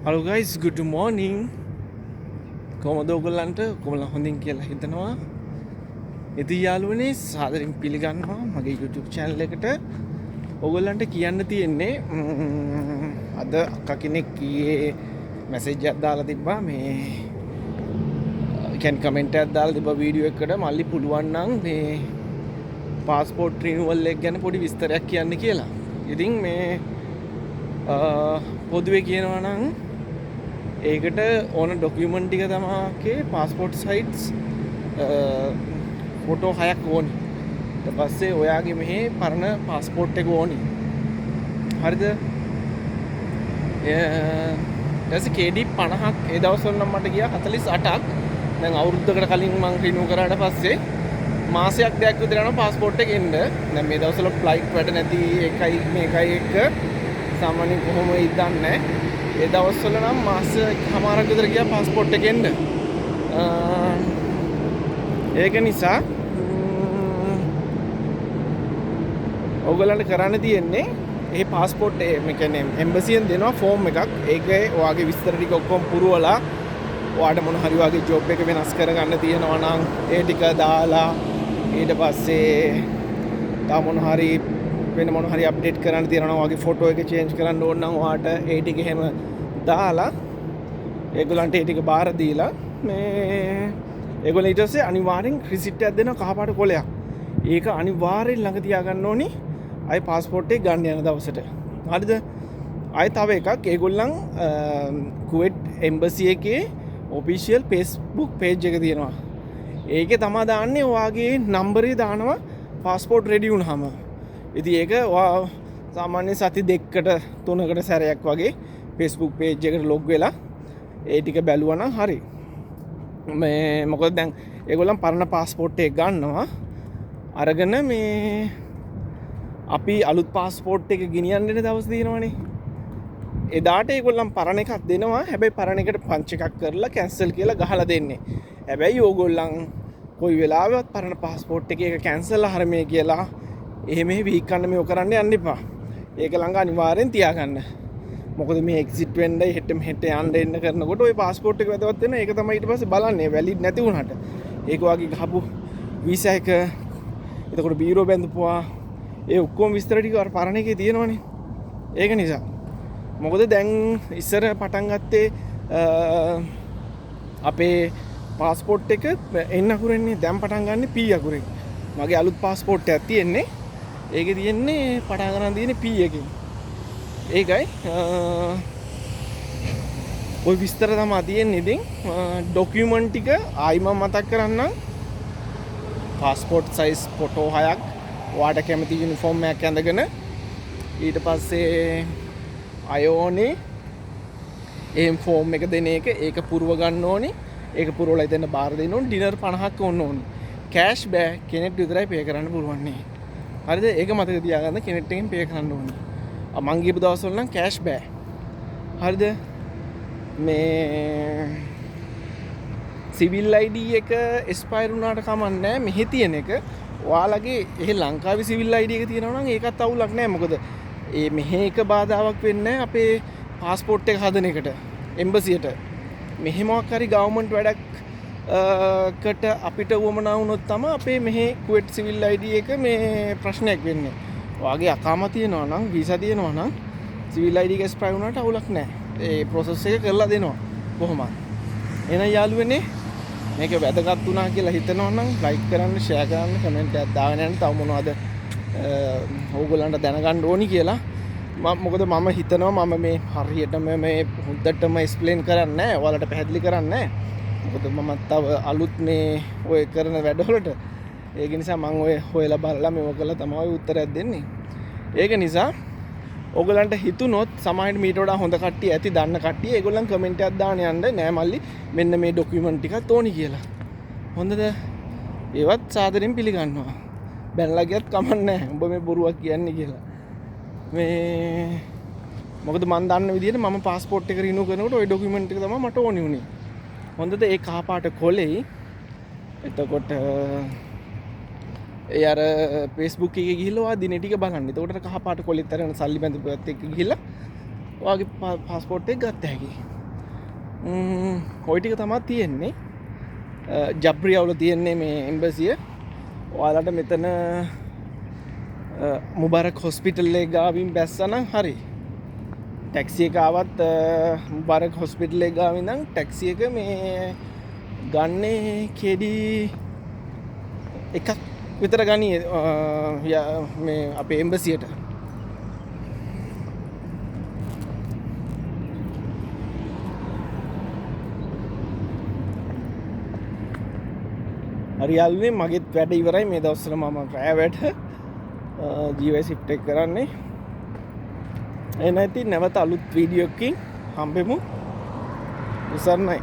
Hello guys, good morning. කොහොමද ඔයගොල්ලන්ට? කොහොමද හොඳින් කියලා හිතනවා. ඉතින් යාළුවනේ සාදරයෙන් පිළිගන්නවා මගේ YouTube channel එකට. ඔයගොල්ලන්ට කියන්න තියෙන්නේ අද අක්කා කෙනෙක් ඊයේ මැසේජ් එකක් දාලා තිබ්බා මේ කමෙන්ට් එකක් දාලා තිබ්බා වීඩියෝ එකකට මල්ලි පුළුවන් නම් මේ passport renewal එක ගැන පොඩි විස්තරයක් කියන්න කියලා. ඉතින් මේ පොදුවේ කියනවා නම් ඒකට ඕන ඩොකියුමන්ට් ටික තමයි පාස්පෝර්ට් සයිට්ස් ෆොටෝ 6ක් ඕනි. ඊට පස්සේ ඔයාගේ මෙහි පරණ පාස්පෝර්ට් එක ඕනි. හරිද? ඊට KD 50ක් ඒ දවස්වල නම් මට ගියා 48ක්. දැන් අවුරුද්දකට කලින් මම රිනිව් කරාට පස්සේ මාසයක් දෙකක් විතර යනවා පාස්පෝර්ට් එක එන්න. දැන් මේ දවස්වල ෆ්ලයිට් වැඩ නැති එකයි මේකයි එක සාමාන්‍යයෙන් කොහොම වෙයිද දන්නේ නැහැ. ඒ දවස්වල නම් මාස එකමාරක් විතර ගියා પાස්පෝර්ට් එක එන්න. ඒක නිසා ඔයගොල්ලන්ට කරන්න තියෙන්නේ මේ પાස්පෝර්ට් මේ කියන්නේ එම්බසියෙන් දෙනවා ෆෝම් එකක්. ඒකේ ඔයාගේ විස්තර ටික ඔක්කොම පුරවලා ඔයාට මොන හරි වගේ ජොබ් එක වෙනස් කරගන්න තියෙනවා නම් ඒ ටික දාලා ඊට පස්සේ තා මොන හරි වෙන මොන හරි අප්ඩේට් කරන්න තියෙනවා නම් ඔයාගේ ෆොටෝ එක චේන්ජ් කරන්න ඕන නම් ඔයාට ඒ ටික එහෙම දාලා ඒගොල්ලන්ට ඒ ටික බාර දීලා මේ ඒගොල්ලෝ ඊට පස්සේ අනිවාර්යෙන් රිසිට් එකක් දෙනවා කහපාට කොලයක්. ඒක අනිවාර්යෙන් ළඟ තියාගන්න ඕනි. ආයි પાස්පෝර්ට් එක ගන්න යන දවසට. හරිද? ආයි තව එකක් ඒගොල්ලන් කුවේට් එම්බසි එකේ ඔෆිෂියල් Facebook page එක තියෙනවා. ඒකේ තමා දාන්නේ ඔයාගේ නම්බරේ දානවා પાස්පෝර්ට් රෙඩි වුණාම. ඉතින් ඒක සාමාන්‍ය සති දෙකකට තුනකට සැරයක් වගේ Facebook page එකට log වෙලා ඒ ටික බැලුවා නම් හරි. මේ මොකද දැන් ඒගොල්ලන් පරණ પાස්පෝර්ට් එක ගන්නවා. අරගෙන මේ අපි අලුත් પાස්පෝර්ට් එක ගෙනියන්න දෙන දවස් තියෙනවනේ. එදාට ඒගොල්ලන් පරණ එකක් දෙනවා. හැබැයි පරණ එකට පංච් එකක් කරලා කැන්සල් කියලා ගහලා දෙන්නේ. හැබැයි ඕගොල්ලන් කොයි වෙලාවෙවත් පරණ પાස්පෝර්ට් එකේ ඒක කැන්සල් හරමේ කියලා එහෙම වීකන්න මේක කරන්න යන්න එපා. ඒක ළඟ අනිවාර්යෙන් තියාගන්න. මොකද මේ එක්සිට් වෙන්න හෙට මෙහෙට යන්න එන්න කරනකොට ওই પાස්පෝර්ට් එක වැදගත් වෙනවා. ඒක තමයි ඊට පස්සේ බලන්නේ වැලිඩ් නැති වුණාට. ඒක වගේ ගහපු වීසා එක එතකොට බීරෝ බැඳපුවා ඒ ඔක්කොම විස්තර ටික අර පරණ එකේ තියෙනවනේ. ඒක නිසා මොකද දැන් ඉස්සර පටන් ගත්තේ අපේ પાස්පෝර්ට් එක N අකුරෙන්නේ දැන් පටන් ගන්න P අකුරෙන්. මගේ අලුත් પાස්පෝර්ට් එකක් තියෙන්නේ. ඒකේ තියෙන්නේ පටන් ගන්න තියෙන්නේ P එකකින්. ඒකයි ඔය විස්තර තමයි තියෙන්නේ. ඉතින් ඩොකියුමන්ට් ටික ආයි මම මතක් කරන්නම්. પાස්පෝර්ට් සයිස් ෆොටෝ 6ක් ඔයාට කැමති යුනිෆෝම් එකක් ඇඳගෙන ඊට පස්සේ අයෝනේ එම් ෆෝම් එක දෙන එක ඒක පුරව ගන්න ඕනේ. ඒක පුරවලා ඉතින් බාර දෙන්න ඕනේ. ඩිනර් 50ක් ඕන ඕනේ. කෑෂ් බෑ කෙනෙක් විතරයි පේ කරන්න පුළුවන් නේ. හරිද? ඒක මතක තියාගන්න කෙනෙක් එකෙන් පේ කරන්න ඕනේ. මං ගියපු දවස්වල නම් කෑෂ් බෑ. හරිද? මේ සිවිල් ID එක එක්ස්පයර් වුණාට කමක් නැහැ. මෙහි තියෙන එක ඔයාලගේ එහෙ ලංකාවේ සිවිල් ID එක තියෙනවා නම් ඒකත් අවුලක් නැහැ. මොකද ඒ මෙහි එක බාධාවක් වෙන්නේ නැහැ අපේ પાස්පෝර්ට් එක හදන එකට එම්බසියට. මෙහෙ මොකක් හරි ගවර්න්මන්ට් වැඩකට අපිට වමනා වුණොත් තමයි අපේ මෙහි කුවේට් සිවිල් ID එක මේ ප්‍රශ්නයක් වෙන්නේ. ඔයාගේ අකාම තියෙනවා නම් වීසා තියෙනවා නම් සිවිල් ID එක එක්ස්පයර් වුණාට අවුලක් නැහැ. ඒ ප්‍රොසෙස් එක කරලා දෙනවා කොහොමද? එහෙනම් යාළුවනේ මේක වැදගත් වුණා කියලා හිතනවා නම් ලයික් කරන්න, ෂෙයා කරන්න, කමෙන්ට් එකක් දාගෙන යන්න. තව මොනවද ඕගොල්ලන්ට දැනගන්න ඕනි කියලා. මොකද මම හිතනවා මම මේ හරියටම මේ හොද්දටම එක්ස්ප්ලেইন කරන්නේ නැහැ. ඔයාලට පැහැදිලි කරන්නේ නැහැ. මොකද මම තව අලුත් මේ ඔය කරන වැඩවලට. ඒක නිසා මම ඔය හොයලා බලලා මේව කළා තමයි උත්තරයක් දෙන්නේ. ඒක නිසා ඔයගලන්ට හිතුනොත් සමහරවිට මීට වඩා හොඳ කට්ටිය ඇති දන්න කට්ටිය ඒගොල්ලන් කමෙන්ට් එකක් දාන්න යන්න නෑ මල්ලි මෙන්න මේ ඩොකියුමන්ට් ටිකත් ඕනි කියලා. හොඳද? ඒවත් සාදරයෙන් පිළිගන්නවා. බැනලා ගියත් කමක් නෑ. උඹ මේ බොරුවක් කියන්නේ කියලා. මේ මොකද මම දන්න විදිහට මම પાස්පෝර්ට් එක රිනිව් කරනකොට ওই ඩොකියුමන්ට් එක තමයි මට ඕනි උනේ. හොඳද? ඒ කහපාට කොලෙයි. එතකොට ඒ අර Facebook එකේ ගිහිල්ලා ඔයා දින ටික බලන්න. එතකොට කහපාට කොලෙත් අරගෙන සල්ලි බැඳපුවත් එක්ක ගිහිල්ලා ඔයාගේ පාස්පෝර්ට් එක ගත්ත හැකි. ඔය ටික තමයි තියෙන්නේ. ජබ්‍රියවුල තියෙන්නේ මේ එම්බසිය. ඔයාලට මෙතන මුබාරක් හොස්පිටල් එක ගාවින් බැස්සනම් හරි. ටැක්සි එක ආවත් මුබාරක් හොස්පිටල් එක ගාවින් නම් ටැක්සි එක මේ ගන්නේ KD එකක් විතර ගනී මේ අපේ එම්බසියට. හරියල්නේ මගෙත් වැඩ ඉවරයි මේ දවස්වල මම රෑ වැඩ ජීවයි ෂිෆ්ට් එක කරන්නේ. එනයිති නැවත අලුත් වීඩියෝ එකකින් හම්බෙමු. උසන්නයි.